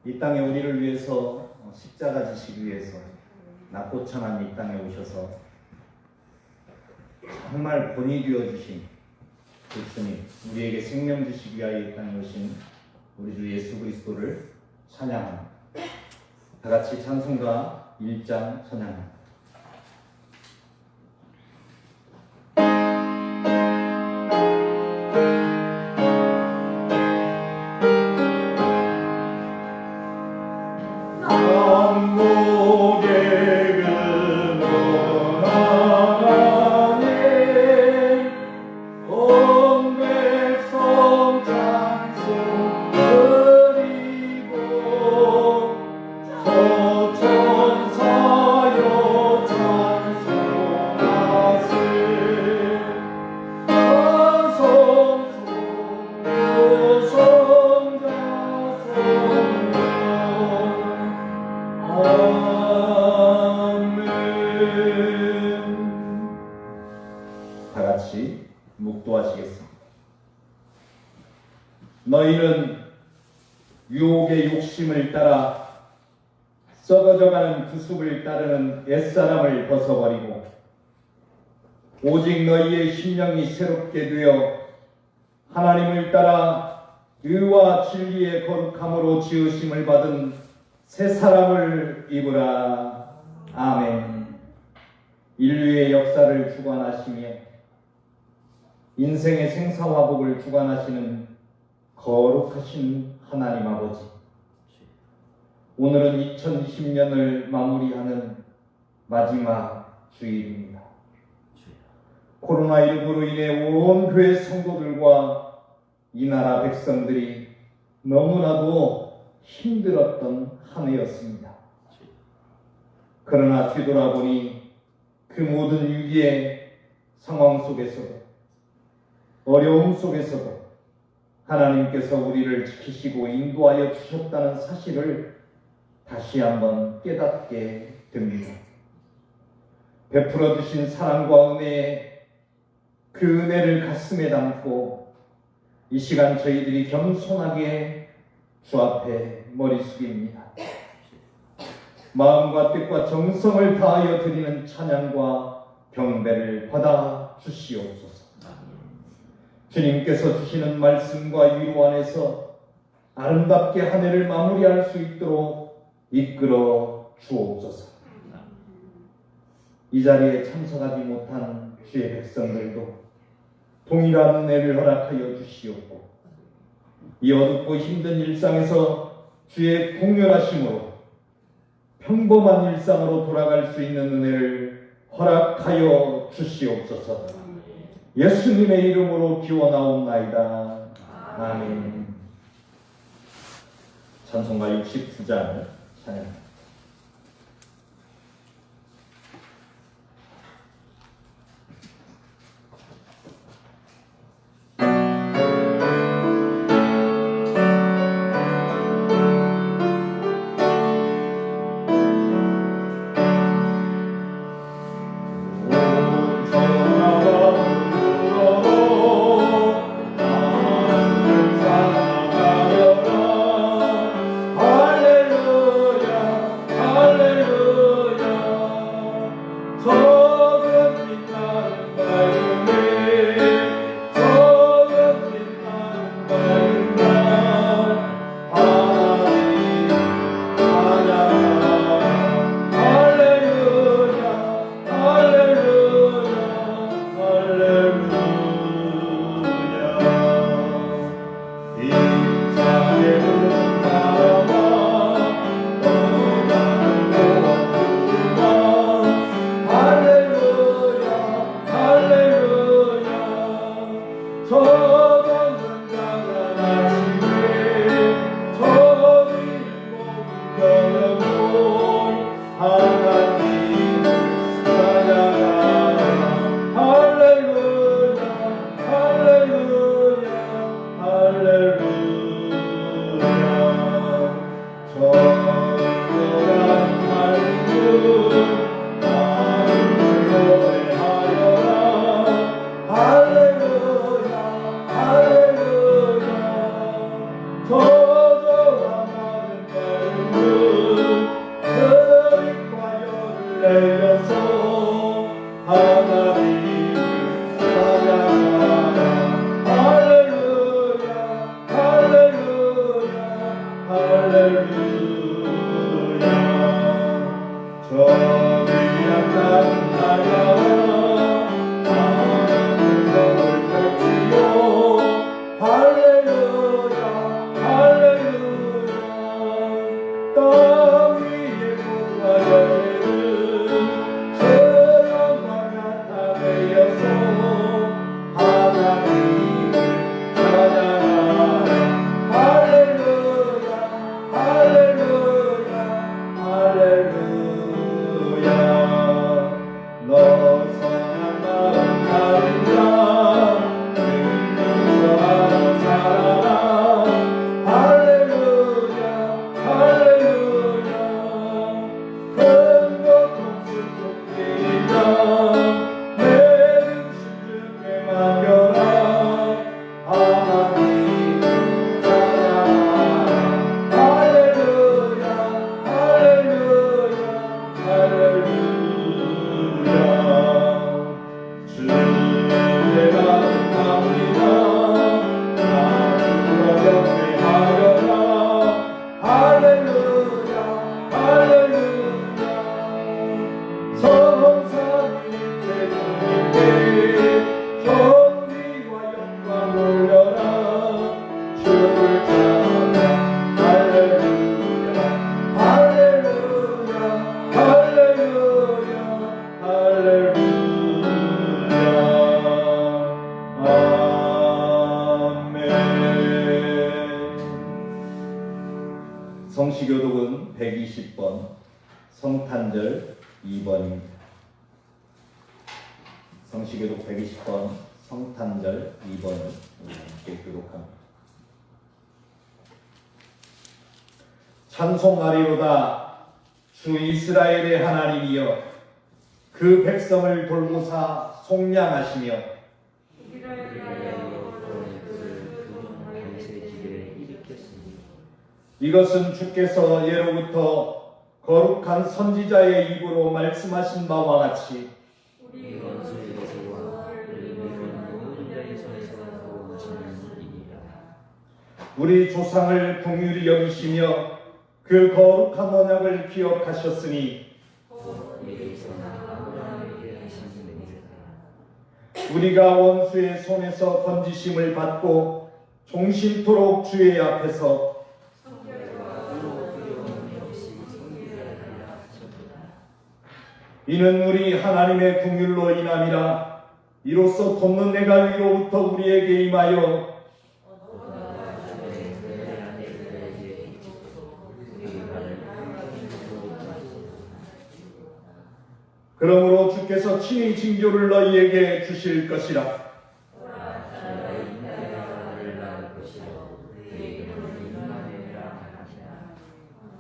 이 땅에 우리를 위해서 십자가 지시기 위해서 낙고천한 이 땅에 오셔서 정말 본이 되어주신 그 주님, 우리에게 생명 주시기 위하여 이 땅에 오신 우리 주 예수 그리스도를 찬양합니다. 다 같이 찬송가 1장 찬양합니다. 묵도하시겠습니다. 너희는 유혹의 욕심을 따라 썩어져가는 구습을 따르는 옛사람을 벗어버리고 오직 너희의 심령이 새롭게 되어 하나님을 따라 의와 진리의 거룩함으로 지으심을 받은 새 사람을 입으라. 아멘. 인류의 역사를 주관하시며 인생의 생사화복을 주관하시는 거룩하신 하나님 아버지, 오늘은 2020년을 마무리하는 마지막 주일입니다. 코로나19로 인해 온 교회 성도들과 이 나라 백성들이 너무나도 힘들었던 한 해였습니다. 그러나 뒤돌아보니 그 모든 위기의 상황 속에서도 어려움 속에서도 하나님께서 우리를 지키시고 인도하여 주셨다는 사실을 다시 한번 깨닫게 됩니다. 베풀어 주신 사랑과 은혜에 그 은혜를 가슴에 담고 이 시간 저희들이 겸손하게 주 앞에 머리 숙입니다. 마음과 뜻과 정성을 다하여 드리는 찬양과 경배를 받아 주시옵소서. 주님께서 주시는 말씀과 위로 안에서 아름답게 한 해를 마무리할 수 있도록 이끌어 주옵소서. 이 자리에 참석하지 못한 주의 백성들도 동일한 은혜를 허락하여 주시옵고 이 어둡고 힘든 일상에서 주의 공렬하심으로 평범한 일상으로 돌아갈 수 있는 은혜를 허락하여 주시옵소서. 예수님의 이름으로 기원하옵나이다. 아멘. 찬송가 69장 찬양합니다. 할렐루야 성시교독은 120번, 성탄절 2번입니다. 성시교독 120번, 성탄절 2번을 함께 교독합니다. 찬송하리로다 주 이스라엘의 하나님이여, 그 백성을 돌보사 속량하시며 이것은 주께서 예로부터 거룩한 선지자의 입으로 말씀하신 바와 같이 우리 조상을 긍휼히 여기시며 그 거룩한 언약을 기억하셨으니 우리가 원수의 손에서 건지심을 받고 종신토록 주의 앞에서 이는 우리 하나님의 긍휼로 인함이라. 이로써 돕는 내가 위로부터 우리에게 임하여 그러므로 주께서 친히 징조를 너희에게 주실 것이라.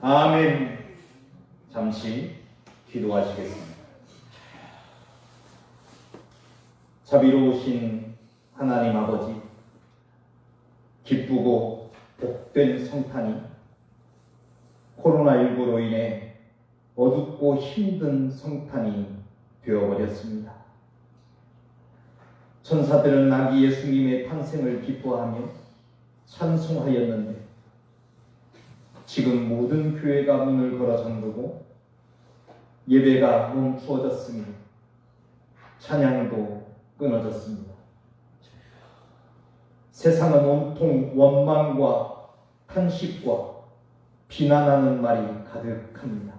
아멘. 잠시 기도하시겠습니다. 자비로우신 하나님 아버지, 기쁘고 복된 성탄이 코로나19로 인해 어둡고 힘든 성탄이 되어버렸습니다. 천사들은 아기 예수님의 탄생을 기뻐하며 찬송하였는데 지금 모든 교회가 문을 걸어 잠그고 예배가 멈추어졌으며 찬양도 끊어졌습니다. 세상은 온통 원망과 탄식과 비난하는 말이 가득합니다.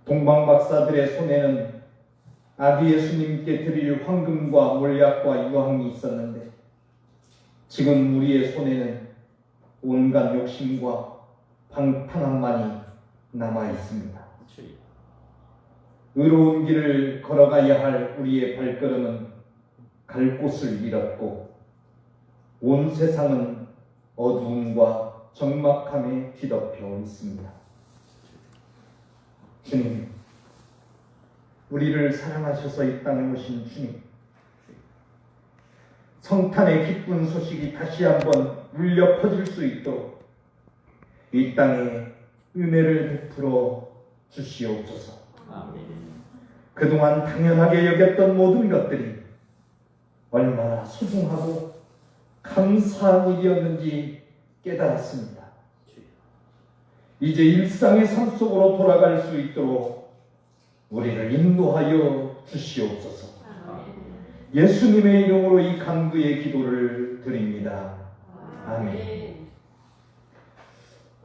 동방박사들의 손에는 아기 예수님께 드릴 황금과 몰약과 유황이 있었는데 지금 우리의 손에는 온갖 욕심과 방탕함만이 남아 있습니다. 의로운 길을 걸어가야 할 우리의 발걸음은 갈 곳을 잃었고 온 세상은 어두움과 적막함에 뒤덮여 있습니다. 주님, 우리를 사랑하셔서 이 땅에 오신 주님, 성탄의 기쁜 소식이 다시 한번 울려 퍼질 수 있도록 이 땅에 은혜를 베풀어 주시옵소서. 아멘. 그동안 당연하게 여겼던 모든 것들이 얼마나 소중하고 감사한 일이었는지 깨달았습니다. 이제 일상의 삶 속으로 돌아갈 수 있도록 우리를 인도하여 주시옵소서. 예수님의 이름으로 이 간구의 기도를 드립니다. 아멘.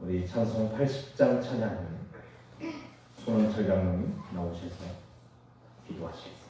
우리 찬송 80장 찬양 손원철 장로님 나오셔서 기도하시겠습니다.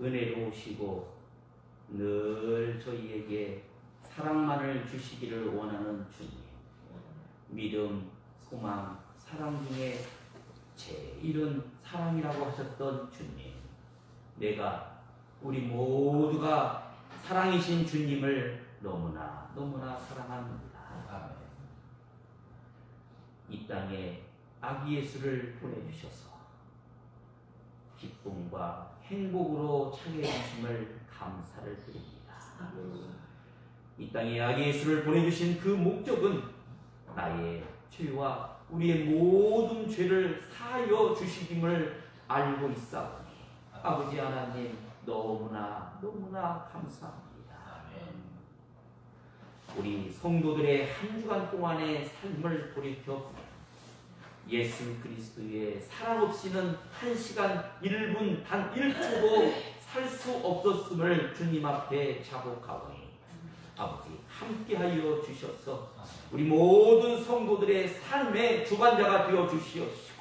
은혜로우시고 늘 저희에게 사랑만을 주시기를 원하는 주님, 믿음, 소망, 사랑 중에 제일은 사랑이라고 하셨던 주님, 내가 우리 모두가 사랑이신 주님을 너무나 너무나 사랑합니다. 이 땅에 아기 예수를 보내주셔서 기쁨과 행복으로 차게 해주심을 감사를 드립니다. 이 땅에 아기 예수를 보내주신 그 목적은 나의 죄와 우리의 모든 죄를 사하여 주시김을 알고 있사오니 아버지 하나님 너무나 너무나 감사합니다. 우리 성도들의 한 주간 동안의 삶을 돌이켜 예수 그리스도의 사랑 없이는 1시간 1분 단 1초도 살 수 없었음을 주님 앞에 자복하오니 아버지 함께하여 주셔서 우리 모든 성도들의 삶의 주관자가 되어 주시옵시고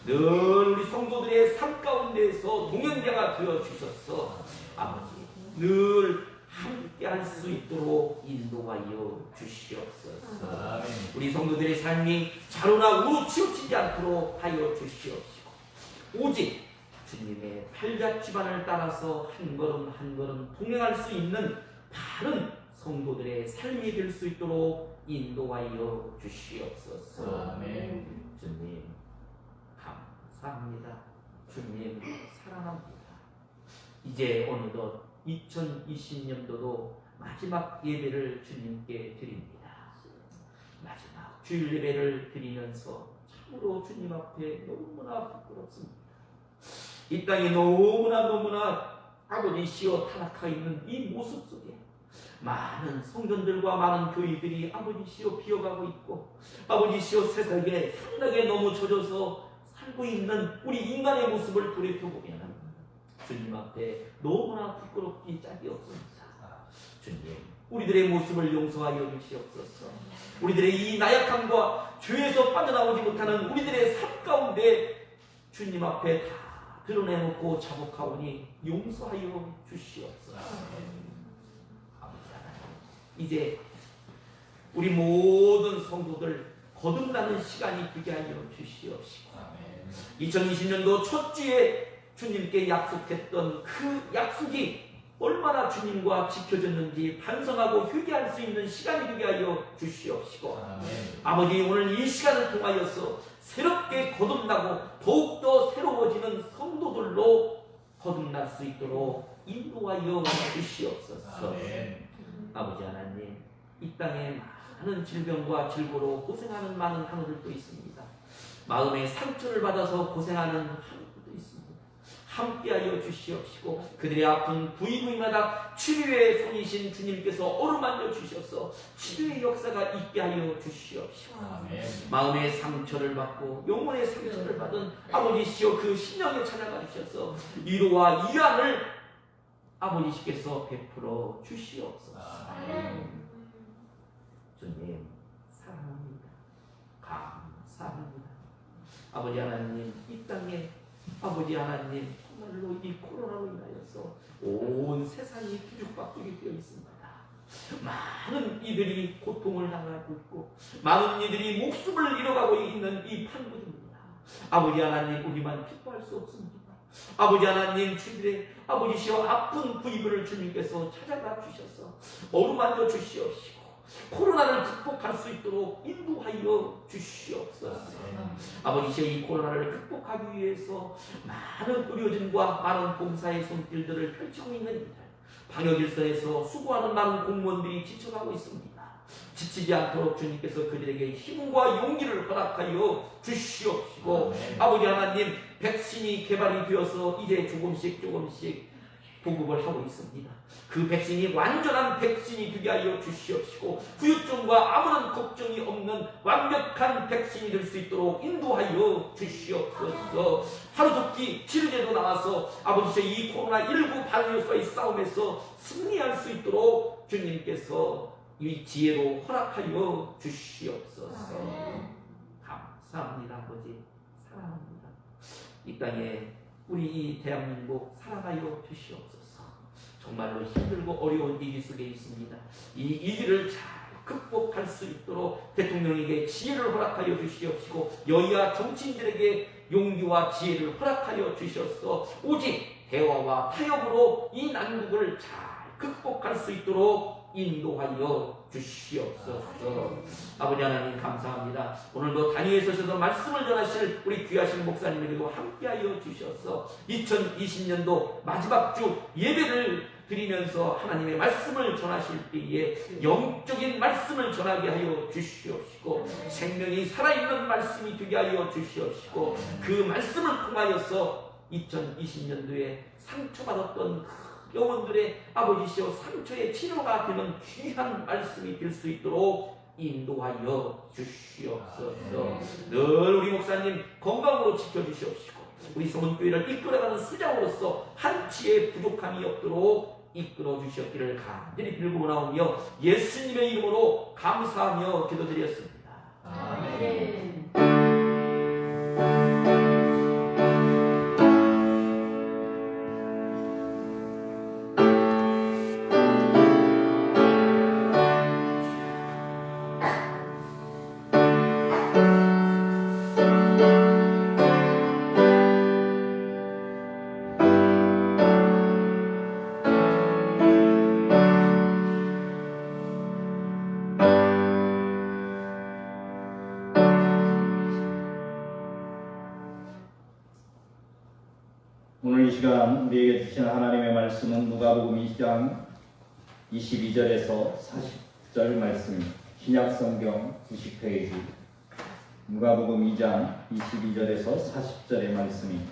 늘 우리 성도들의 삶 가운데에서 동행자가 되어 주셔서 아버지 늘 함께할 수 있도록 인도하여 주시옵소서. 우리 성도들의 삶이 좌로나 우로 치우치지 않도록 하여 주시옵시고 오직 주님의 팔자취반을 따라서 한 걸음 한 걸음 동행할 수 있는 바른 성도들의 삶이 될 수 있도록 인도하여 주시옵소서. 주님 감사합니다. 주님 사랑합니다. 이제 어느덧 2020년도도 마지막 예배를 주님께 드립니다. 마지막 주일 예배를 드리면서 참으로 주님 앞에 너무나 부끄럽습니다. 이 땅에 너무나 아버지 시어 타락하여 있는 이 모습 속에 많은 성전들과 많은 교회들이 아버지시여 비어가고 있고 아버지시여 세상에 상당히 너무 젖어서 살고 있는 우리 인간의 모습을 돌이켜보면 주님 앞에 너무나 부끄럽기 짝이 없습니다. 주님, 우리들의 모습을 용서하여 주시옵소서. 우리들의 이 나약함과 죄에서 빠져나오지 못하는 우리들의 삶 가운데 주님 앞에 다 드러내놓고 자복하오니 용서하여 주시옵소서. 이제 우리 모든 성도들 거듭나는 시간이 되게 하여 주시옵시고 2020년도 첫 주에 주님께 약속했던 그 약속이 얼마나 주님과 지켜졌는지 반성하고 회개할 수 있는 시간이 되게 하여 주시옵시고 아버지 오늘 이 시간을 통하여서 새롭게 거듭나고 더욱더 새로워지는 성도들로 거듭날 수 있도록 인도하여 주시옵소서. 아버지 하나님, 이 땅에 많은 질병과 질고로 고생하는 많은 하늘들도 있습니다. 마음의 상처를 받아서 고생하는 하늘들도 있습니다. 함께하여 주시옵시고 그들의 아픈 부위부위마다 치료의 손이신 주님께서 어루만져 주셔서 치료의 역사가 있게 하여 주시옵시고 마음의 상처를 받고 영혼의 상처를 받은 아버지시여 그 심령에 찾아가 주셔서 위로와 위안을 아버지께서 베풀어 주시옵소서. 주님 사랑합니다. 감사합니다. 아버지 하나님, 이 땅에 아버지 하나님 정말로 이 코로나로 인하여서 온 세상이 뒤죽박죽이 되어 있습니다. 많은 이들이 고통을 당하고 있고 많은 이들이 목숨을 잃어가고 있는 이 판국입니다. 아버지 하나님, 우리만 기뻐할 수 없습니다. 아버지 하나님, 주님의 아버지시여 아픈 부위를 주님께서 찾아가 주셔서 어루만져 주시옵시고 코로나를 극복할 수 있도록 인도하여 주시옵소서. 아버지시여 이 코로나를 극복하기 위해서 많은 의료진과 많은 봉사의 손길들을 펼치고 있는 이들, 방역일선에서 수고하는 많은 공무원들이 지쳐가고 있습니다. 지치지 않도록 주님께서 그들에게 힘과 용기를 허락하여 주시옵시고 아버지 하나님, 백신이 개발이 되어서 이제 조금씩 보급을 하고 있습니다. 그 백신이 완전한 백신이 되게 하여 주시옵시고 후유증과 아무런 걱정이 없는 완벽한 백신이 될 수 있도록 인도하여 주시옵소서. 하루속히 치료제도 나와서 아버지의 이 코로나19 바이러스와의 싸움에서 승리할 수 있도록 주님께서 이 지혜로 허락하여 주시옵소서. 감사합니다. 아버지 사랑합니다. 이 땅에 우리 이 대한민국 사랑하여 주시옵소서. 정말로 힘들고 어려운 위기 속에 있습니다. 이 위기를 잘 극복할 수 있도록 대통령에게 지혜를 허락하여 주시옵시고 여야 정치인들에게 용기와 지혜를 허락하여 주셔서 오직 대화와 타협으로 이 난국을 잘 극복할 수 있도록 인도하여 주시옵소서. 아버지 하나님 감사합니다. 오늘도 단위에 서셔서 말씀을 전하실 우리 귀하신 목사님에게도 함께하여 주셔서 2020년도 마지막 주 예배를 드리면서 하나님의 말씀을 전하실 때에 영적인 말씀을 전하게 하여 주시옵시고 생명이 살아있는 말씀이 되게 하여 주시옵시고 그 말씀을 통하여서 2020년도에 상처받았던 영혼들의 아버지시여 상처의 치료가 되는 귀한 말씀이 될 수 있도록 인도하여 주시옵소서. 늘 우리 목사님 건강으로 지켜주시옵시고 우리 성원교회를 이끌어가는 수장으로서 한치의 부족함이 없도록 이끌어 주셨기를 간절히 빌고 나오며 예수님의 이름으로 감사하며 기도드렸습니다. 아멘. 오늘 이 시간 우리에게 주신 하나님의 말씀은 누가복음 2장 22절에서 40절 말씀입니다. 신약성경 90페이지 누가복음 2장 22절에서 40절의 말씀입니다.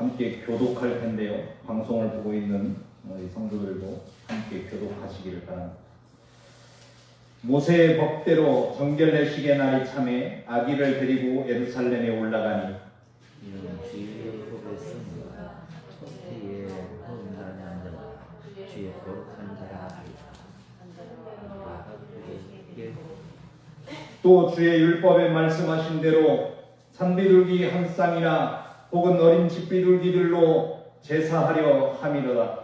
함께 교독할 텐데요. 방송을 보고 있는 우리 성도들도 함께 교독하시기를 바랍니다. 모세의 법대로 정결례식의 날이 참에 아기를 데리고 예루살렘에 올라가니 이는 주의 법했습니다. 첫해에 헌단하는 주의 거룩한 자라 또 주의 율법에 말씀하신 대로 산비둘기 한 쌍이나 혹은 어린 집비둘기들로 제사하려 함이로다.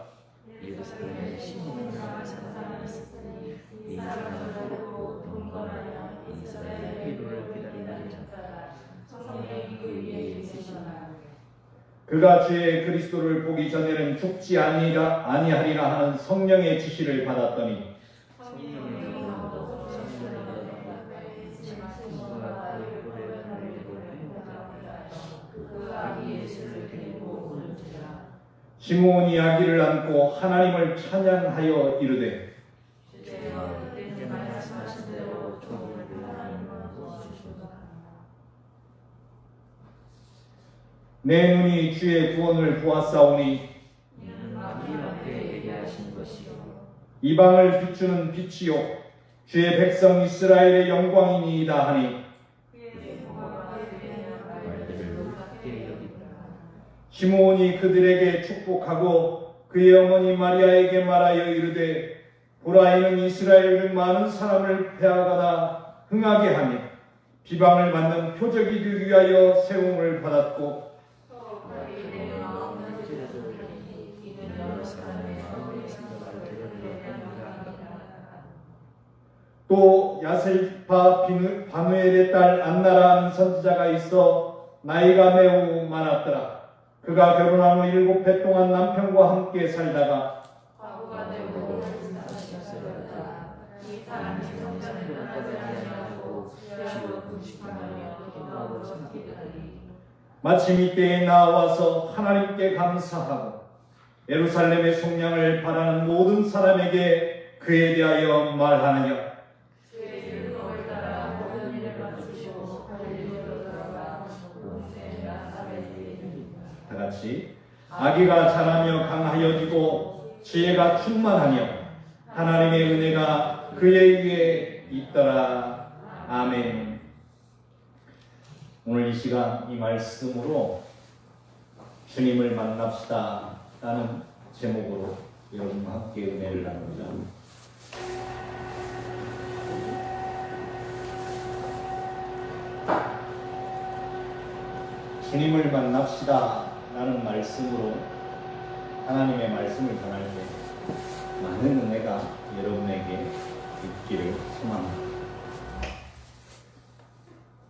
예루살렘에 시몬을 사랑하였으니 이 사람은 부럽고 동감하여 이스라엘의 필요를 기다리는 자다. 성령이 그에게 있으시나 그가 주의 그리스도를 보기 전에는 죽지 아니하리라 하는 성령의 지시를 받았더니 시므온이 아기를 안고 하나님을 찬양하여 이르되 내 눈이 주의 구원을 보았사오니 이방을 비추는 빛이요 주의 백성 이스라엘의 영광이니이다 하니 시므온이 그들에게 축복하고 그의 어머니 마리아에게 말하여 이르되 보라 이는 이스라엘 중 많은 사람을 패하거나 흥하게 하며 비방을 받는 표적이기 위하여 세움을 받았고 또 야셀파 바누엘의 딸 안나라는 선지자가 있어 나이가 매우 많았더라. 그가 결혼한 후 7해 동안 남편과 함께 살다가 마침 이때에 나와서 하나님께 감사하고 예루살렘의 속량을 바라는 모든 사람에게 그에 대하여 말하느냐. 다같이 아기가 자라며 강하여지고 지혜가 충만하며 하나님의 은혜가 그의 위에 있더라. 아멘. 오늘 이 시간 이 말씀으로 주님을 만납시다 라는 제목으로 여러분과 함께 은혜를 나누고자 합니다. 주님을 만납시다 라는 말씀으로 하나님의 말씀을 전할 때 많은 은혜가 여러분에게 있기를 소망합니다.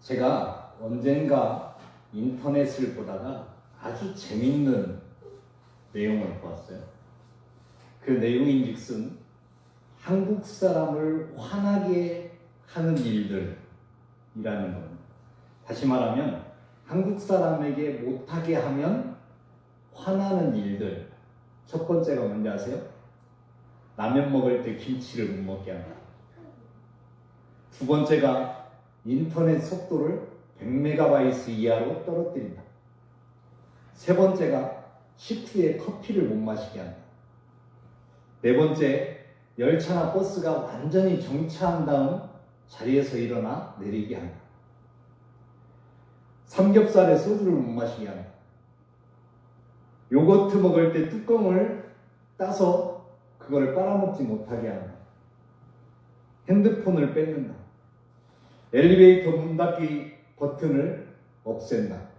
제가 언젠가 인터넷을 보다가 아주 재밌는 내용을 보았어요. 그 내용인즉슨 한국 사람을 화나게 하는 일들이라는 겁니다. 다시 말하면 한국 사람에게 못하게 하면 화나는 일들. 첫 번째가 뭔지 아세요? 라면 먹을 때 김치를 못 먹게 한다. 두 번째가 인터넷 속도를 100MB 이하로 떨어뜨린다. 세 번째가 식후에 커피를 못 마시게 한다. 네 번째, 열차나 버스가 완전히 정차한 다음 자리에서 일어나 내리게 한다. 삼겹살에 소주를 못 마시게 한다. 요거트 먹을 때 뚜껑을 따서 그걸 빨아먹지 못하게 한다. 핸드폰을 뺏는다. 엘리베이터 문 닫기 버튼을 없앤다.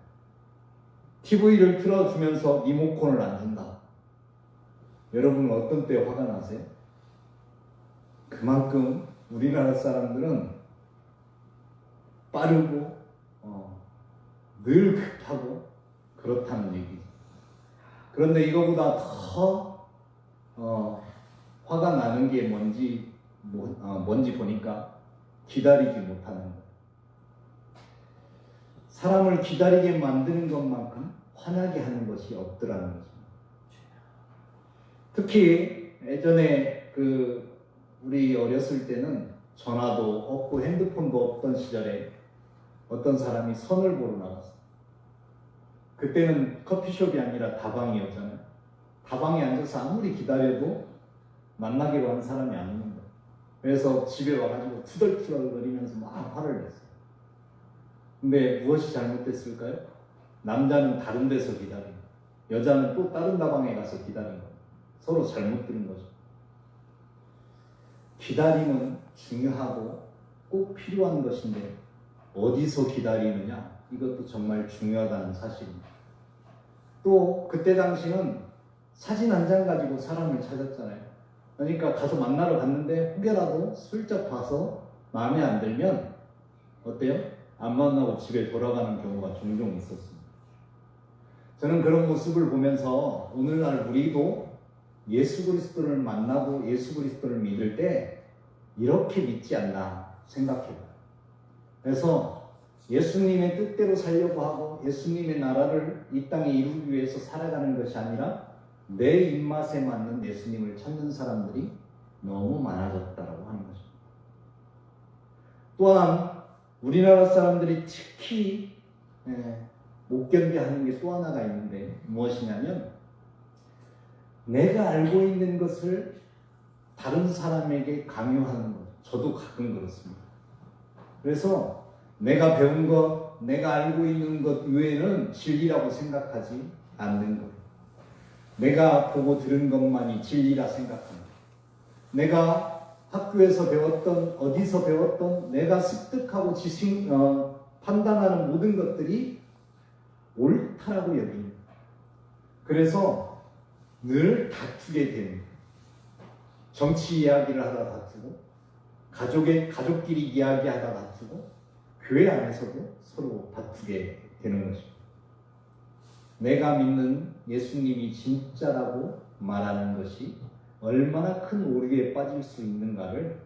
TV를 틀어주면서 리모컨을 안 준다. 여러분은 어떤 때 화가 나세요? 그만큼 우리나라 사람들은 빠르고 늘 급하고 그렇다는 얘기죠. 그런데 이거보다 더 화가 나는 게 뭔지 보니까 기다리지 못하는 것. 사람을 기다리게 만드는 것만큼 화나게 하는 것이 없더라는 것입니다. 특히 예전에 우리 어렸을 때는 전화도 없고 핸드폰도 없던 시절에 어떤 사람이 선을 보러 나갔어요. 그때는 커피숍이 아니라 다방이었잖아요. 다방에 앉아서 아무리 기다려도 만나기로 한 사람이 안 오는 거예요. 그래서 집에 와가지고 투덜투덜거리면서 막 화를 냈어요. 근데 무엇이 잘못됐을까요? 남자는 다른 데서 기다리고 여자는 또 다른 다방에 가서 기다린 거예요. 서로 잘못 들은 거죠. 기다림은 중요하고 꼭 필요한 것인데 어디서 기다리느냐, 이것도 정말 중요하다는 사실입니다. 또 그때 당시는 사진 한 장 가지고 사람을 찾았잖아요. 그러니까 가서 만나러 갔는데 혹여라도 슬쩍 봐서 마음에 안 들면 어때요? 안 만나고 집에 돌아가는 경우가 종종 있었습니다. 저는 그런 모습을 보면서 오늘날 우리도 예수 그리스도를 만나고 예수 그리스도를 믿을 때 이렇게 믿지 않나 생각해봐요. 그래서 예수님의 뜻대로 살려고 하고 예수님의 나라를 이 땅에 이루기 위해서 살아가는 것이 아니라 내 입맛에 맞는 예수님을 찾는 사람들이 너무 많아졌다고 하는 거죠. 또한 우리나라 사람들이 특히 못 견뎌하는 게 또 하나가 있는데 무엇이냐면 내가 알고 있는 것을 다른 사람에게 강요하는 것. 저도 가끔 그렇습니다. 그래서 내가 배운 것, 내가 알고 있는 것 외에는 진리라고 생각하지 않는 것. 내가 보고 들은 것만이 진리라 생각합니다. 내가 학교에서 배웠던, 어디서 배웠던, 내가 습득하고 판단하는 모든 것들이 옳다라고 여깁니다. 그래서 늘 다투게 됩니다. 정치 이야기를 하다 다투고, 가족끼리 이야기하다 다투고, 교회 안에서도 서로 다투게 되는 것입니다. 내가 믿는 예수님이 진짜라고 말하는 것이 얼마나 큰 오류에 빠질 수 있는가를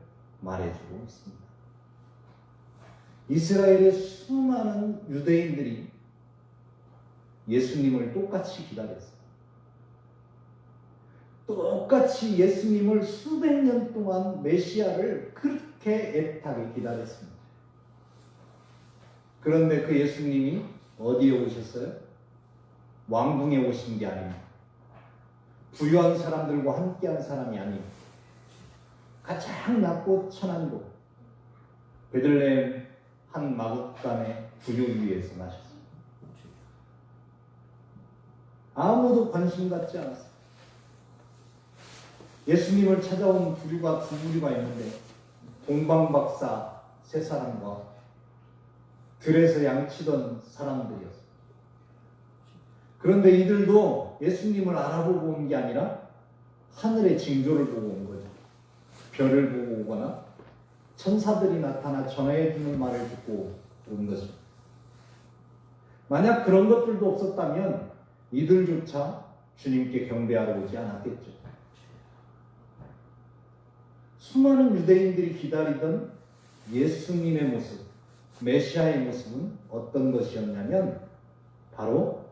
말해주고 있습니다. 이스라엘의 수많은 유대인들이 예수님을 똑같이 기다렸어요. 똑같이 예수님을 수백 년 동안 메시아를 그렇게 애타게 기다렸습니다. 그런데 그 예수님이 어디에 오셨어요? 왕궁에 오신 게 아닙니다. 부유한 사람들과 함께한 사람이 아닙니다. 가장 낮고 천한 곳 베들레헴 한 마구간의 부유위에서 나셨습니다. 아무도 관심 갖지 않았어요. 예수님을 찾아온 부류가 두 부류가 있는데 동방박사 세 사람과 들에서 양치던 사람들이었어요. 그런데 이들도 예수님을 알아보고 온 게 아니라 하늘의 징조를 보고 온 거죠. 별을 보고 오거나 천사들이 나타나 전해주는 말을 듣고 온 것입니다. 만약 그런 것들도 없었다면 이들조차 주님께 경배하러 오지 않았겠죠. 수많은 유대인들이 기다리던 예수님의 모습, 메시아의 모습은 어떤 것이었냐면 바로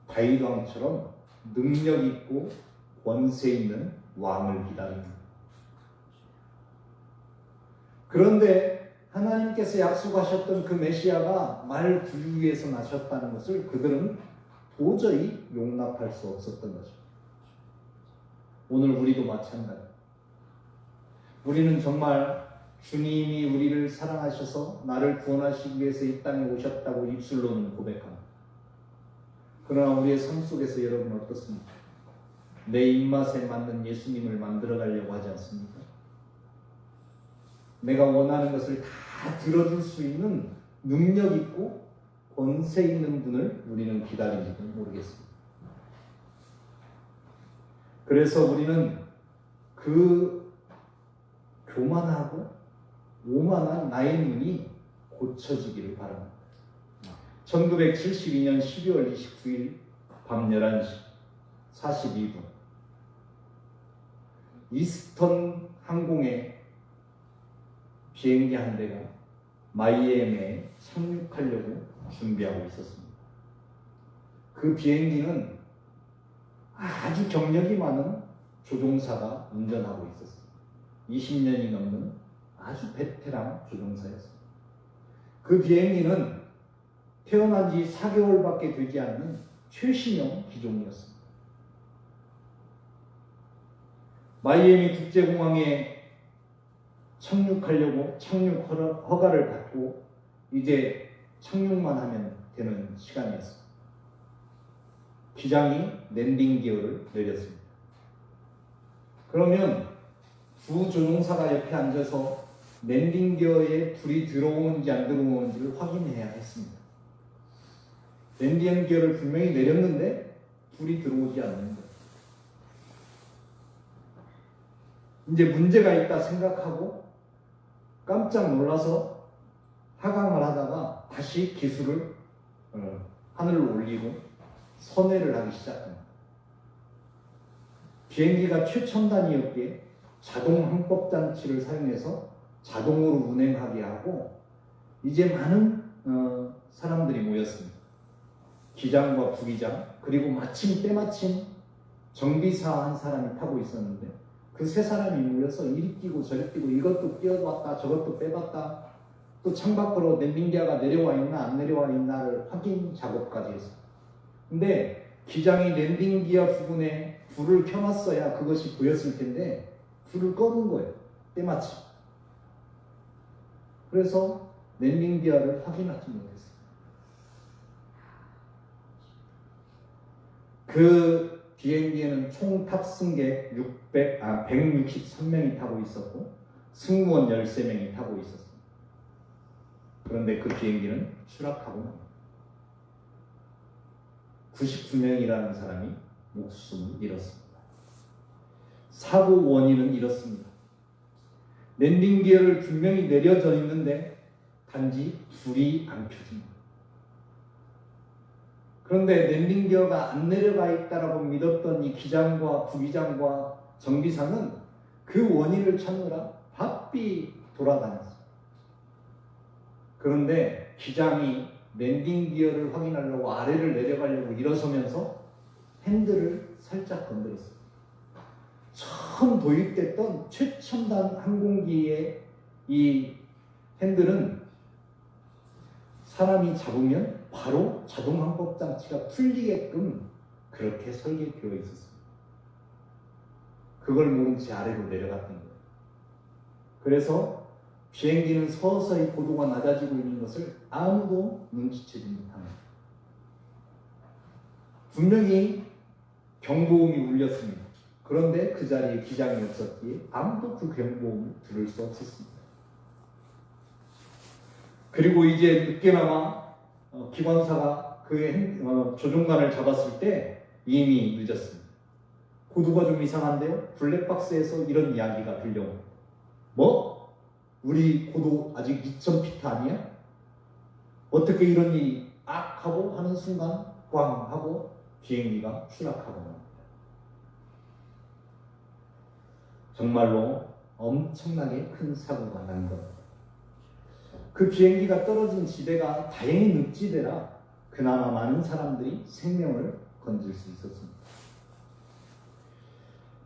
다윗 왕처럼 능력 있고 권세 있는 왕을 기다립니다. 그런데 하나님께서 약속하셨던 그 메시아가 말 부유에서 나셨다는 것을 그들은 도저히 용납할 수 없었던 거죠. 오늘 우리도 마찬가지입니다. 우리는 정말 주님이 우리를 사랑하셔서 나를 구원하시기 위해서 이 땅에 오셨다고 입술로는 고백합니다. 그러나 우리의 삶 속에서 여러분 어떻습니까? 내 입맛에 맞는 예수님을 만들어 가려고 하지 않습니까? 내가 원하는 것을 다 들어줄 수 있는 능력 있고 권세 있는 분을 우리는 기다리지도 모르겠습니다. 그래서 우리는 그 교만하고 오만한 나의 눈이 고쳐지기를 바랍니다. 1972년 12월 29일 밤 11시 42분 이스턴 항공의 비행기 한 대가 마이애미에 착륙하려고 준비하고 있었습니다. 그 비행기는 아주 경력이 많은 조종사가 운전하고 있었습니다. 20년이 넘는 아주 베테랑 조종사였습니다. 그 비행기는 태어난 지 4개월밖에 되지 않는 최신형 기종이었습니다. 마이애미 국제공항에 착륙하려고 착륙 허가를 받고 이제 착륙만 하면 되는 시간이었습니다. 기장이 랜딩 기어를 내렸습니다. 그러면 부조종사가 옆에 앉아서 랜딩 기어에 불이 들어오는지 안 들어오는지를 확인해야 했습니다. 랜딩 기어를 분명히 내렸는데 불이 들어오지 않는 거예요. 이제 문제가 있다 생각하고 깜짝 놀라서 하강을 하다가 다시 기술을 하늘로 올리고 선회를 하기 시작합니다. 비행기가 최첨단이었기에 자동 항법 장치를 사용해서 자동으로 운행하게 하고 이제 많은 사람들이 모였습니다. 기장과 부기장 그리고 때마침 정비사 한 사람이 타고 있었는데 그 세 사람이 모여서 이리 뛰고 저리 뛰고 이것도 뛰어봤다 저것도 빼봤다 또 창밖으로 랜딩기어가 내려와 있나 안 내려와 있나를 확인 작업까지 했어요. 근데 기장이 랜딩기어 부분에 불을 켜놨어야 그것이 보였을 텐데 불을 꺼둔 거예요. 때마침. 그래서 랜딩기어를 확인하지 못했어요. 그 비행기에는 총 탑승객 163명이 타고 있었고 승무원 13명이 타고 있었습니다. 그런데 그 비행기는 추락하고 납니다. 99명이라는 사람이 목숨을 잃었습니다. 사고 원인은 이렇습니다. 랜딩 기어를 분명히 내려져 있는데 단지 불이 안 켜집니다. 그런데 랜딩 기어가 안 내려가 있다라고 믿었던 이 기장과 부기장과 정비사는 그 원인을 찾느라 바삐 돌아다녔어요. 그런데 기장이 랜딩 기어를 확인하려고 아래를 내려가려고 일어서면서 핸들을 살짝 건드렸어요. 처음 도입됐던 최첨단 항공기의 이 핸들은 사람이 잡으면 바로 자동 항법 장치가 풀리게끔 그렇게 설계되어 있었습니다. 그걸 모른 채 아래로 내려갔던 거예요. 그래서 비행기는 서서히 고도가 낮아지고 있는 것을 아무도 눈치채지 못합니다. 분명히 경보음이 울렸습니다. 그런데 그 자리에 기장이 없었기에 아무도 그 경보음을 들을 수 없었습니다. 그리고 이제 늦게나마 기관사가 그 조종관을 잡았을 때 이미 늦었습니다. 고도가 좀 이상한데요? 블랙박스에서 이런 이야기가 들려옵니다. 뭐? 우리 고도 아직 2000피트 아니야? 어떻게 이런 일이 악 하고 하는 순간 꽝 하고 비행기가 추락하고 납니다. 정말로 엄청나게 큰 사고가 난 겁니다. 그 비행기가 떨어진 지대가 다행히 늪지대라 그나마 많은 사람들이 생명을 건질 수 있었습니다.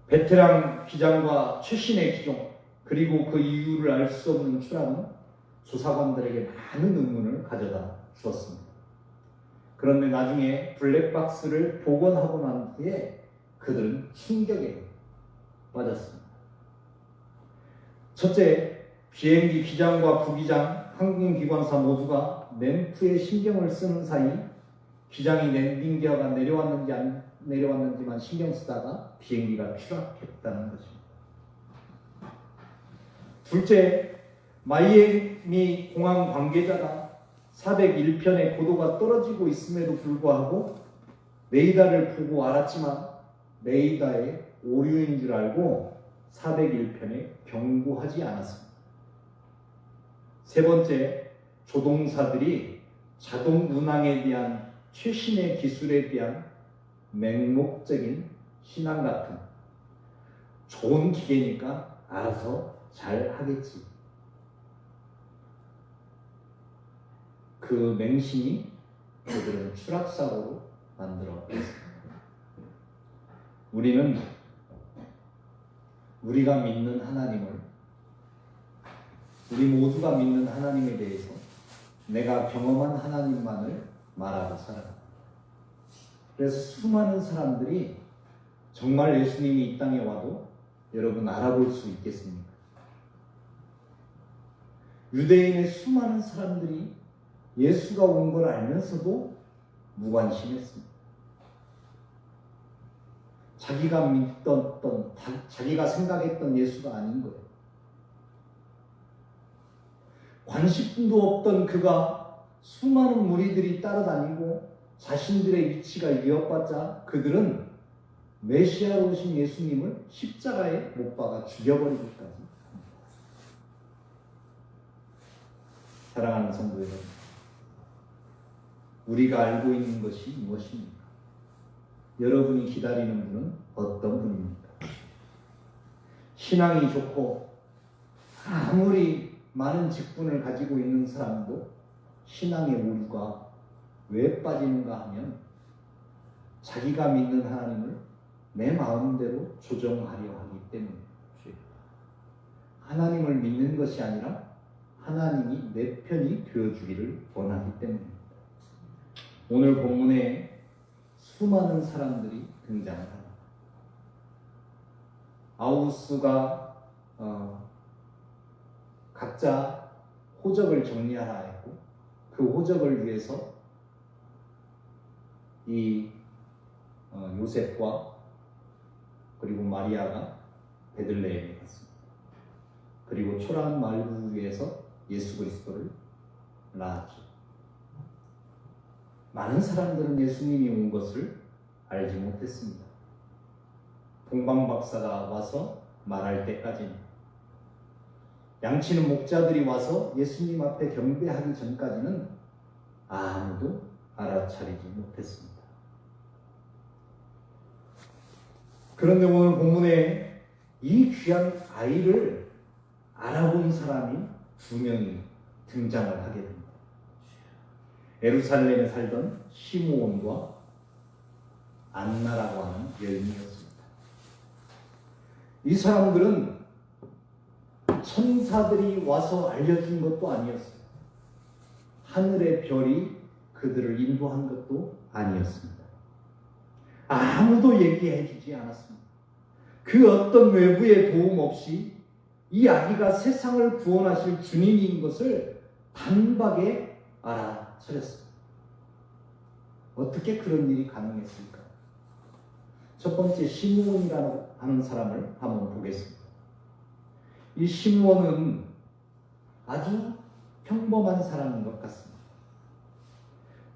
베테랑 기장과 최신의 기종 그리고 그 이유를 알 수 없는 추락은 조사관들에게 많은 의문을 가져다 주었습니다. 그런데 나중에 블랙박스를 복원하고 난 뒤에 그들은 충격에 빠졌습니다. 첫째, 비행기 기장과 부기장, 항공기관사 모두가 램프에 신경을 쓰는 사이 기장이 랜딩 기어가 내려왔는지 안 내려왔는지만 신경 쓰다가 비행기가 추락했다는 것입니다. 둘째, 마이애미 공항 관계자가 401편의 고도가 떨어지고 있음에도 불구하고 레이더를 보고 알았지만 레이더의 오류인 줄 알고 401편에 경고하지 않았습니다. 세 번째, 조종사들이 자동 운항에 대한 최신의 기술에 대한 맹목적인 신앙 같은 좋은 기계니까 알아서 잘 하겠지. 그 맹신이 그들은 추락사고로 만들어냈습니다. 우리는 우리가 믿는 하나님을 우리 모두가 믿는 하나님에 대해서 내가 경험한 하나님만을 말하고 살아갑니다. 그래서 수많은 사람들이 정말 예수님이 이 땅에 와도 여러분 알아볼 수 있겠습니까? 유대인의 수많은 사람들이 예수가 온 걸 알면서도 무관심했습니다. 자기가 믿던, 자기가 생각했던 예수가 아닌 거예요. 관심도 없던 그가 수많은 무리들이 따라다니고 자신들의 위치가 위협받자 그들은 메시아로 오신 예수님을 십자가에 못 박아 죽여버리기까지. 사랑하는 성도 여러분, 우리가 알고 있는 것이 무엇입니까? 여러분이 기다리는 분은 어떤 분입니까? 신앙이 좋고 아무리 많은 직분을 가지고 있는 사람도 신앙의 오류가 왜 빠지는가 하면 자기가 믿는 하나님을 내 마음대로 조정하려 하기 때문에 하나님을 믿는 것이 아니라 하나님이 내 편이 되어주기를 원하기 때문입니다. 오늘 본문에 수많은 사람들이 등장합니다. 아우구스가 각자 호적을 정리하라 했고 그 호적을 위해서 이 요셉과 그리고 마리아가 베들레헴에 갔습니다. 그리고 초라한 마을 위에서 예수 그리스도를 낳았죠. 많은 사람들은 예수님이 온 것을 알지 못했습니다. 동방박사가 와서 말할 때까지는, 양치는 목자들이 와서 예수님 앞에 경배하기 전까지는 아무도 알아차리지 못했습니다. 그런데 오늘 본문에 이 귀한 아이를 알아본 사람이 2명이 등장을 하게 됩니다. 예루살렘에 살던 시므온과 안나라고 하는 여인이었습니다. 이 사람들은 천사들이 와서 알려준 것도 아니었어요. 하늘의 별이 그들을 인도한 것도 아니었습니다. 아무도 얘기해 주지 않았습니다. 그 어떤 외부의 도움 없이 이 아기가 세상을 구원하실 주님인 것을 단박에 알아차렸습니다. 어떻게 그런 일이 가능했을까? 첫 번째, 시므온이라는 하는 사람을 한번 보겠습니다. 이 시므온은 아주 평범한 사람인 것 같습니다.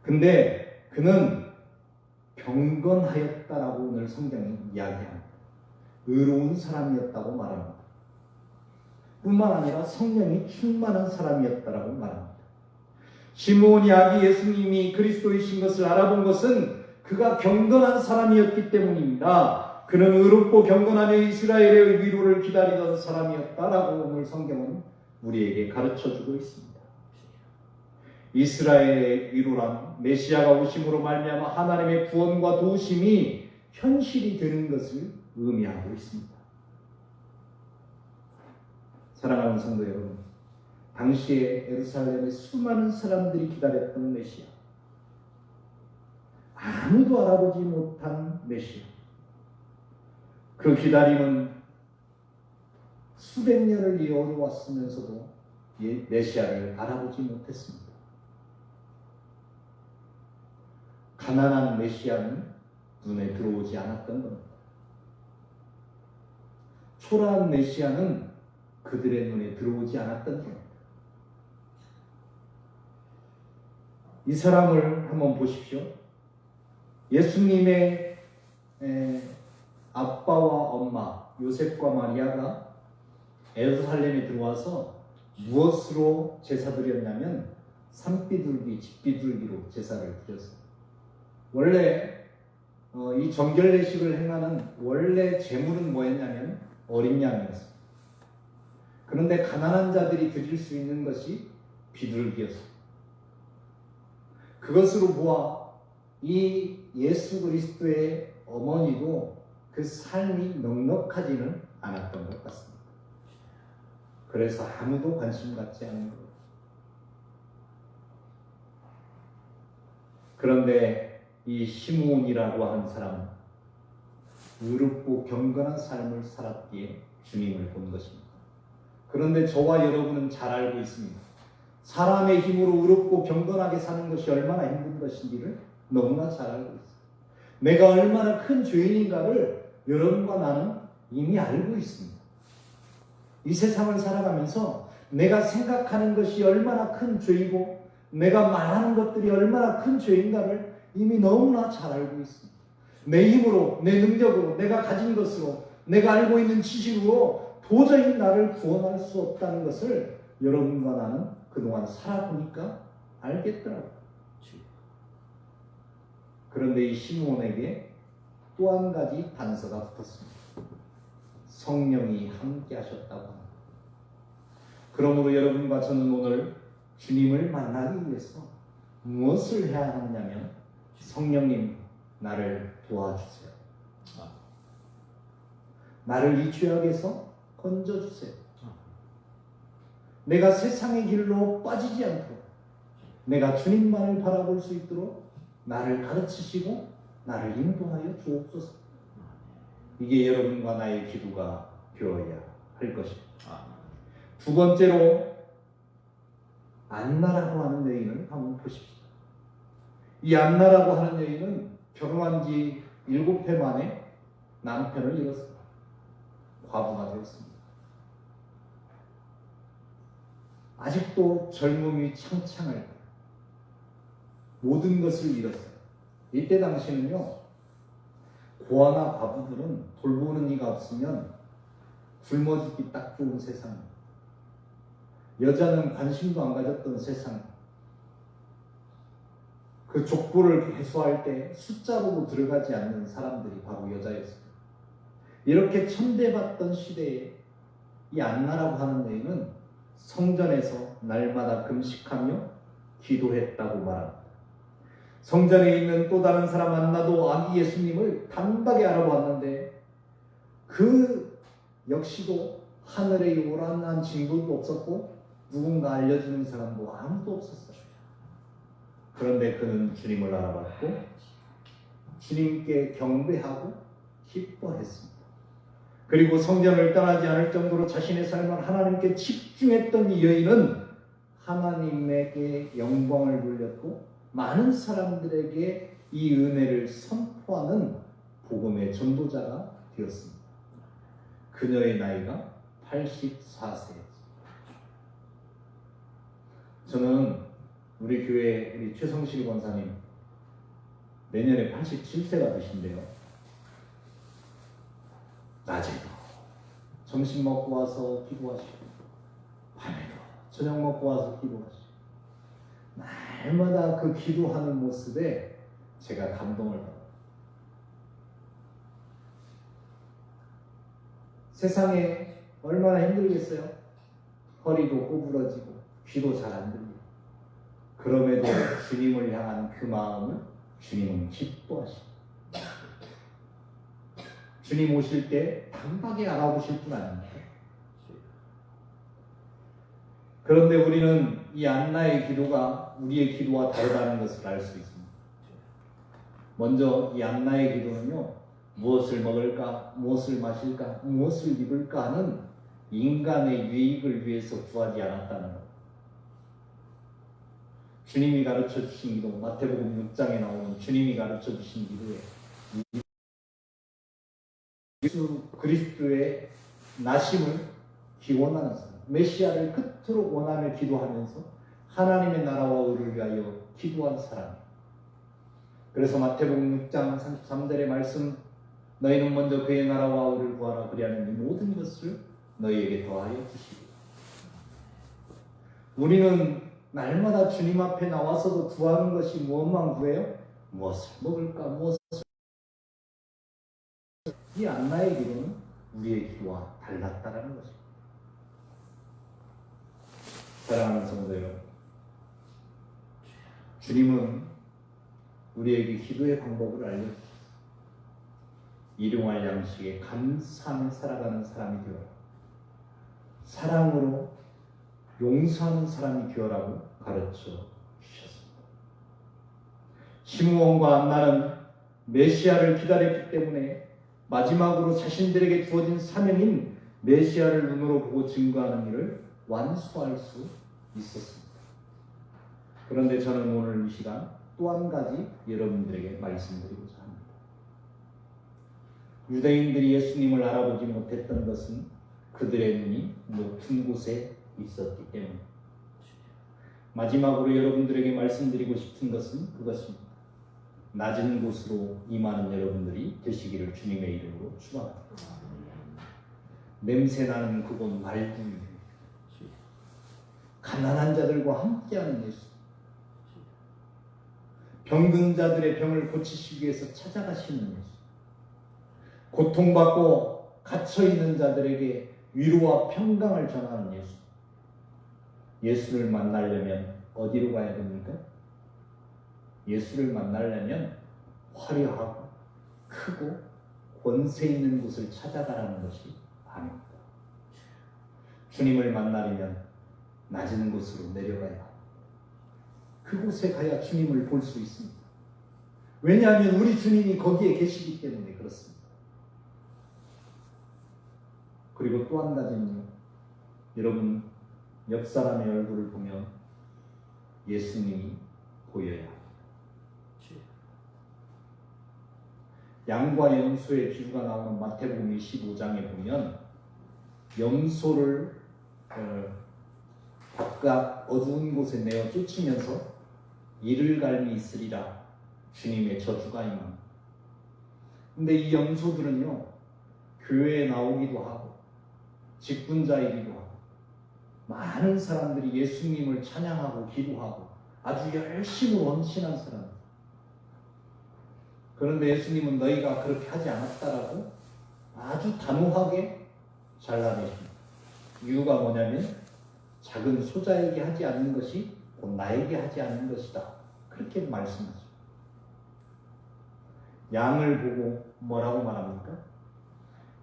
근데 그는 경건하였다라고 오늘 성경이 이야기합니다. 의로운 사람이었다고 말합니다. 뿐만 아니라 성령이 충만한 사람이었다라고 말합니다. 시므온이 아기 예수님이 그리스도이신 것을 알아본 것은 그가 경건한 사람이었기 때문입니다. 그는 의롭고 경건하며 이스라엘의 위로를 기다리던 사람이었다라고 오늘 성경은 우리에게 가르쳐주고 있습니다. 이스라엘의 위로란 메시아가 오심으로 말미암아 하나님의 구원과 도우심이 현실이 되는 것을 의미하고 있습니다. 사랑하는 성도 여러분, 당시에 예루살렘에 수많은 사람들이 기다렸던 메시아, 아무도 알아보지 못한 메시아, 그 기다림은 수백 년을 이어왔으면서도 메시아를 알아보지 못했습니다. 가난한 메시아는 눈에 들어오지 않았던 겁니다. 초라한 메시아는 그들의 눈에 들어오지 않았던 겁니다. 이 사람을 한번 보십시오. 예수님의 아빠와 엄마 요셉과 마리아가 예루살렘에 들어와서 무엇으로 제사 드렸냐면 산비둘기, 집비둘기로 제사를 드렸어요. 원래 이 정결례식을 행하는 원래 제물은 뭐였냐면 어린 양이었어요. 그런데 가난한 자들이 드릴 수 있는 것이 비둘기였어요. 그것으로 보아 이 예수 그리스도의 어머니도 그 삶이 넉넉하지는 않았던 것 같습니다. 그래서 아무도 관심 갖지 않는 거예요. 그런데 이 시므온이라고 하는 사람은 의롭고 경건한 삶을 살았기에 주님을 본 것입니다. 그런데 저와 여러분은 잘 알고 있습니다. 사람의 힘으로 의롭고 경건하게 사는 것이 얼마나 힘든 것인지를 너무나 잘 알고 있습니다. 내가 얼마나 큰 죄인인가를 여러분과 나는 이미 알고 있습니다. 이 세상을 살아가면서 내가 생각하는 것이 얼마나 큰 죄이고 내가 말하는 것들이 얼마나 큰 죄인가를 이미 너무나 잘 알고 있습니다. 내 힘으로, 내 능력으로, 내가 가진 것으로, 내가 알고 있는 지식으로 도저히 나를 구원할 수 없다는 것을 여러분과 나는 그동안 살아보니까 알겠더라고요. 그런데 이 시므온에게 또 한 가지 단서가 붙었습니다. 성령이 함께 하셨다고 합니다. 그러므로 여러분과 저는 오늘 주님을 만나기 위해서 무엇을 해야 하느냐면 성령님 나를 도와주세요. 나를 이 죄악에서 건져주세요. 내가 세상의 길로 빠지지 않도록 내가 주님만을 바라볼 수 있도록 나를 가르치시고 나를 인도하여 주옵소서. 이게 여러분과 나의 기도가 되어야 할 것입니다. 두 번째로 안나라고 하는 여인을 한번 보십시오. 이 안나라고 하는 여인은 결혼한 지 7해 만에 남편을 잃었습니다. 과부가 되었습니다. 아직도 젊음이 창창할 거예요. 모든 것을 잃었어요. 이때 당시는요, 고아나 과부들은 돌보는 이가 없으면 굶어 죽기 딱 좋은 세상입니다. 여자는 관심도 안 가졌던 세상. 그 족보를 해소할 때 숫자로도 들어가지 않는 사람들이 바로 여자였습니다. 이렇게 천대받던 시대에 이 안나라고 하는 여인은 성전에서 날마다 금식하며 기도했다고 말합니다. 성전에 있는 또 다른 사람 안나도 아기 예수님을 단박에 알아보았는데 그 역시도 하늘의 요란한 징조도 없었고 누군가 알려주는 사람도 아무도 없었어요. 그런데 그는 주님을 알아봤고 주님께 경배하고 기뻐했습니다. 그리고 성전을 떠나지 않을 정도로 자신의 삶을 하나님께 집중했던 이 여인은 하나님에게 영광을 돌렸고 많은 사람들에게 이 은혜를 선포하는 복음의 전도자가 되었습니다. 그녀의 나이가 84세였습니다. 저는 우리 교회 우리 최성실 권사님 내년에 87세가 되신대요. 낮에도 점심 먹고 와서 기도하시고 밤에도 저녁 먹고 와서 기도하시고 날마다 그 기도하는 모습에 제가 감동을 받아요. 세상에 얼마나 힘들겠어요? 허리도 구부러지고 귀도 잘 안 들리고 그럼에도 주님을 향한 그 마음을 주님은 기뻐하십니다. 주님 오실 때 단박에 알아보실 분 아닙니까? 그런데 우리는 이 안나의 기도가 우리의 기도와 다르다는 것을 알 수 있습니다. 먼저 이 안나의 기도는요, 무엇을 먹을까, 무엇을 마실까, 무엇을 입을까 하는 인간의 유익을 위해서 구하지 않았다는 것. 주님이 가르쳐 주신 기도, 마태복음 6장에 나오는 주님이 가르쳐 주신 기도에 예수 그리스도의 나심을 기원하는 사람, 메시아를 끝으로 원하며 기도하면서 하나님의 나라와 의를 위하여 기도한 사람. 그래서 마태복음 6장 33절의 말씀, 너희는 먼저 그의 나라와 의를 구하라, 그리하면 이 모든 것을 너희에게 더하여 주시리라. 우리는 날마다 주님 앞에 나와서도 구하는 것이 무엇만 구해요? 무엇을 먹을까, 무엇을. 이 안나의 기도는 우리의 기도와 달랐다라는 것입니다. 사랑하는 성도 여러분, 주님은 우리에게 기도의 방법을 알려주셨습니다. 일용할 양식에 감사하며 살아가는 사람이 되어라. 사랑으로 용서하는 사람이 되어라고 가르쳐 주셨습니다. 시므온과 안나는 메시아를 기다렸기 때문에 마지막으로 자신들에게 주어진 사명인 메시아를 눈으로 보고 증거하는 일을 완수할 수 있었습니다. 그런데 저는 오늘 이 시간 또 한 가지 여러분들에게 말씀드리고자 합니다. 유대인들이 예수님을 알아보지 못했던 것은 그들의 눈이 높은 곳에 있었기 때문입니다. 마지막으로 여러분들에게 말씀드리고 싶은 것은 그것입니다. 낮은 곳으로 임하는 여러분들이 되시기를 주님의 이름으로 축원합니다. 냄새나는 그곳 말구유, 가난한 자들과 함께하는 예수, 병든 자들의 병을 고치시기 위해서 찾아가시는 예수, 고통받고 갇혀있는 자들에게 위로와 평강을 전하는 예수. 예수를 만나려면 어디로 가야 됩니까? 예수를 만나려면 화려하고 크고 권세 있는 곳을 찾아가라는 것이 아닙니다. 주님을 만나려면 낮은 곳으로 내려가야 합니다. 그곳에 가야 주님을 볼 수 있습니다. 왜냐하면 우리 주님이 거기에 계시기 때문에 그렇습니다. 그리고 또 한 가지는요. 여러분 옆 사람의 얼굴을 보면 예수님이 보여야 합니다. 양과 염소의 비유가 나오는 마태복음 25장에 보면 염소를 바깥 어두운 곳에 내어 쫓으면서 이를 갈미 있으리라 주님의 저주가 임합니다. 근데 이 염소들은요 교회에 나오기도 하고 직분자이기도 하고 많은 사람들이 예수님을 찬양하고 기도하고 아주 열심히 헌신한 사람. 그런데 예수님은 너희가 그렇게 하지 않았다라고 아주 단호하게 잘라내십니다. 이유가 뭐냐면 작은 소자에게 하지 않는 것이 곧 나에게 하지 않는 것이다. 그렇게 말씀하죠. 양을 보고 뭐라고 말합니까?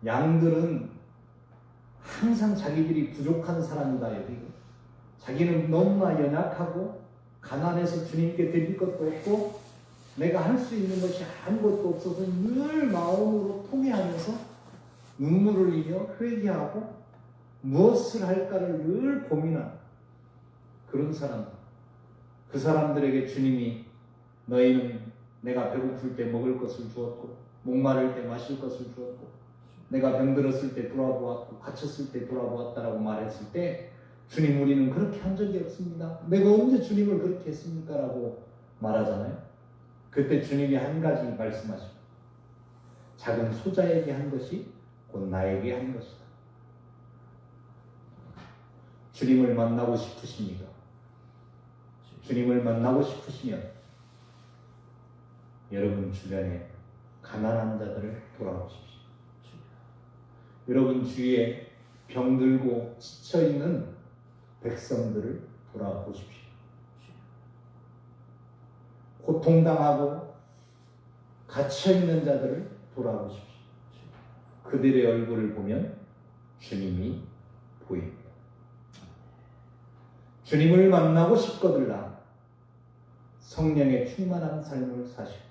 양들은 항상 자기들이 부족한 사람이다 여기고 자기는 너무나 연약하고 가난해서 주님께 드릴 것도 없고 내가 할 수 있는 것이 아무것도 없어서 늘 마음으로 통회하면서 눈물을 흘리며 회개하고 무엇을 할까를 늘 고민하는 그런 사람들. 그 사람들에게 주님이 너희는 내가 배고플 때 먹을 것을 주었고 목마를 때 마실 것을 주었고 내가 병들었을 때 돌아보았고 갇혔을 때 돌아보았다라고 말했을 때 주님 우리는 그렇게 한 적이 없습니다. 내가 언제 주님을 그렇게 했습니까? 라고 말하잖아요. 그때 주님이 한 가지 말씀하십니다. 작은 소자에게 한 것이 곧 나에게 한 것이다. 주님을 만나고 싶으십니까? 주님을 만나고 싶으시면 여러분 주변에 가난한 자들을 돌아보십시오. 여러분 주위에 병들고 지쳐있는 백성들을 돌아보십시오. 고통당하고 갇혀있는 자들을 돌아보십시오. 그들의 얼굴을 보면 주님이 보입니다. 주님을 만나고 싶거들라 성령의 충만한 삶을 사시고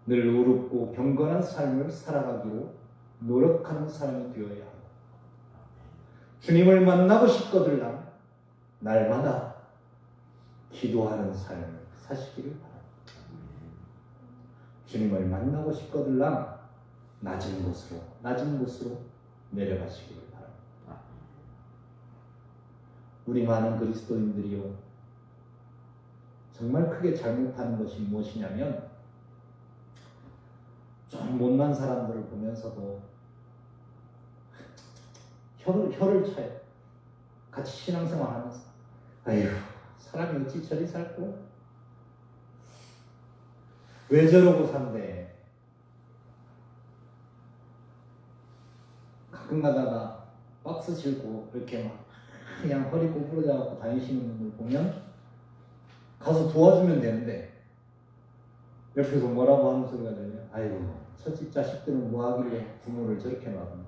늘 의롭고 경건한 삶을 살아가기로 노력하는 사람이 되어야 합니다. 주님을 만나고 싶거들라 날마다 기도하는 삶을 사시기를 바랍니다. 주님을 만나고 싶거들라 낮은 곳으로 내려가시기를 바랍니다. 우리 많은 그리스도인들이요 정말 크게 잘못하는 것이 무엇이냐면 좀 못난 사람들을 보면서도 혀를 차요. 같이 신앙생활 하면서 아휴 사람이 어찌 저리 살고 왜 저러고 산대. 가끔 가다가 박스 싣고 이렇게 막 그냥 허리 꼬부러져 다니시는 분을 보면 가서 도와주면 되는데 옆에서 뭐라고 하는 소리가 들려요. 아이고 첫집 자식들은 뭐하길래 부모를 저렇게 놔둔다.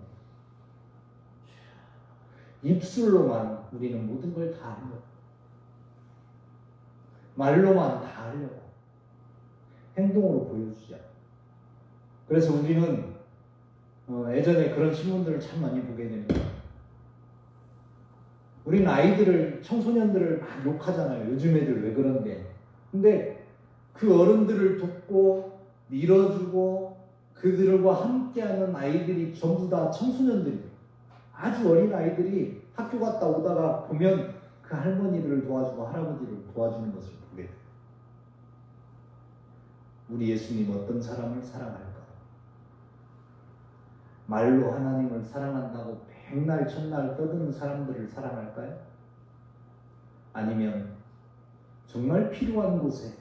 입술로만 우리는 모든 걸 다 하려고 말로만 다 하려고 행동으로 보여주자. 그래서 우리는 예전에 그런 신문들을 참 많이 보게 됩니다. 우리는 아이들을, 청소년들을 막 욕하잖아요. 요즘 애들 왜 그런데. 근데 그 어른들을 돕고 밀어주고 그들과 함께하는 아이들이 전부 다 청소년들이에요. 아주 어린 아이들이 학교 갔다 오다가 보면 그 할머니들을 도와주고 할아버지를 도와주는 것을 보게 돼요. 우리 예수님 어떤 사람을 사랑할까요? 말로 하나님을 사랑한다고 백날 천날 떠드는 사람들을 사랑할까요? 아니면 정말 필요한 곳에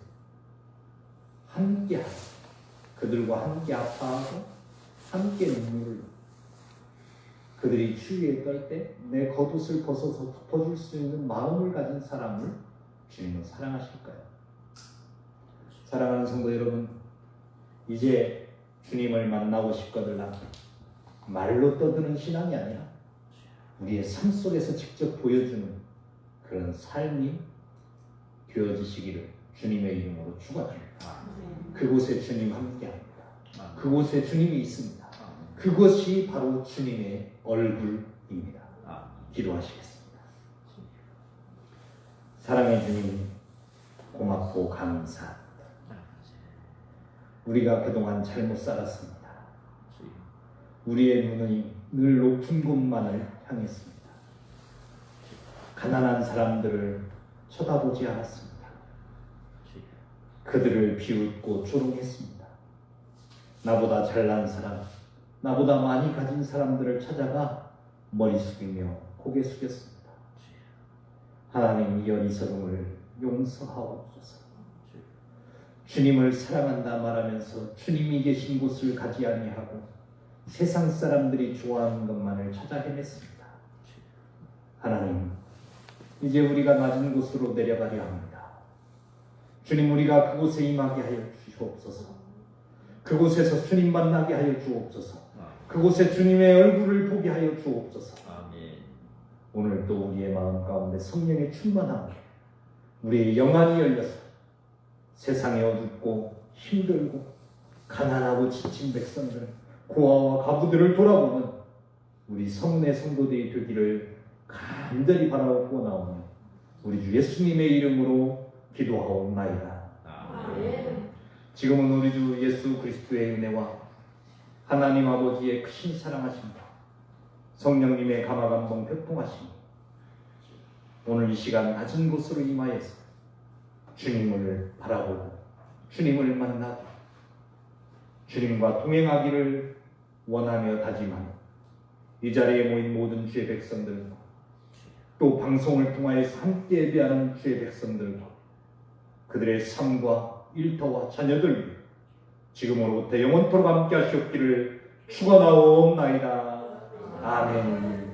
함께하고 그들과 함께 아파하고 함께 눈물을 그들이 추위에 떨 때 내 겉옷을 벗어서 덮어줄 수 있는 마음을 가진 사람을 주님은 사랑하실까요? 사랑하는 성도 여러분, 이제 주님을 만나고 싶거들라 말로 떠드는 신앙이 아니라 우리의 삶 속에서 직접 보여주는 그런 삶이 되어지시기를 주님의 이름으로 축원합니다. 그곳에 주님 함께합니다. 그곳에 주님이 있습니다. 그것이 바로 주님의 얼굴입니다. 기도하시겠습니다. 사랑의 주님, 고맙고 감사합니다. 우리가 그동안 잘못 살았습니다. 우리의 눈은 늘 높은 곳만을 향했습니다. 가난한 사람들을 쳐다보지 않았습니다. 그들을 비웃고 조롱했습니다. 나보다 잘난 사람, 나보다 많이 가진 사람들을 찾아가 머리 숙이며 고개 숙였습니다. 하나님, 이 어리석음을 용서하옵소서. 주님을 사랑한다 말하면서 주님이 계신 곳을 가지 아니하고 세상 사람들이 좋아하는 것만을 찾아 헤맸습니다. 하나님, 이제 우리가 낮은 곳으로 내려가려 합니다. 주님, 우리가 그곳에 임하게 하여 주시옵소서. 그곳에서 주님 만나게 하여 주옵소서. 그곳에 주님의 얼굴을 보게 하여 주옵소서. 오늘 또 우리의 마음 가운데 성령의 충만함, 우리의 영안이 열려서 세상에 어둡고 힘들고 가난하고 지친 백성들, 고아와 가부들을 돌아보는 우리 성문의 성도들이 되기를 간절히 바라고 나오며 우리 주 예수님의 이름으로 기도하옵나이다. 지금은 우리 주 예수 그리스도의 은혜와 하나님 아버지의 크신 사랑하심과 성령님의 감화감동 교통하심, 오늘 이 시간 낮은 곳으로 임하여서 주님을 바라보고 주님을 만나고 주님과 동행하기를 원하며 다짐하며 이 자리에 모인 모든 주의 백성들과 또 방송을 통하여서 함께 예배하는 주의 백성들과 그들의 삶과 일터와 자녀들 지금으로부터 영원토록 함께 하시옵기를 축원하옵나이다. 아멘.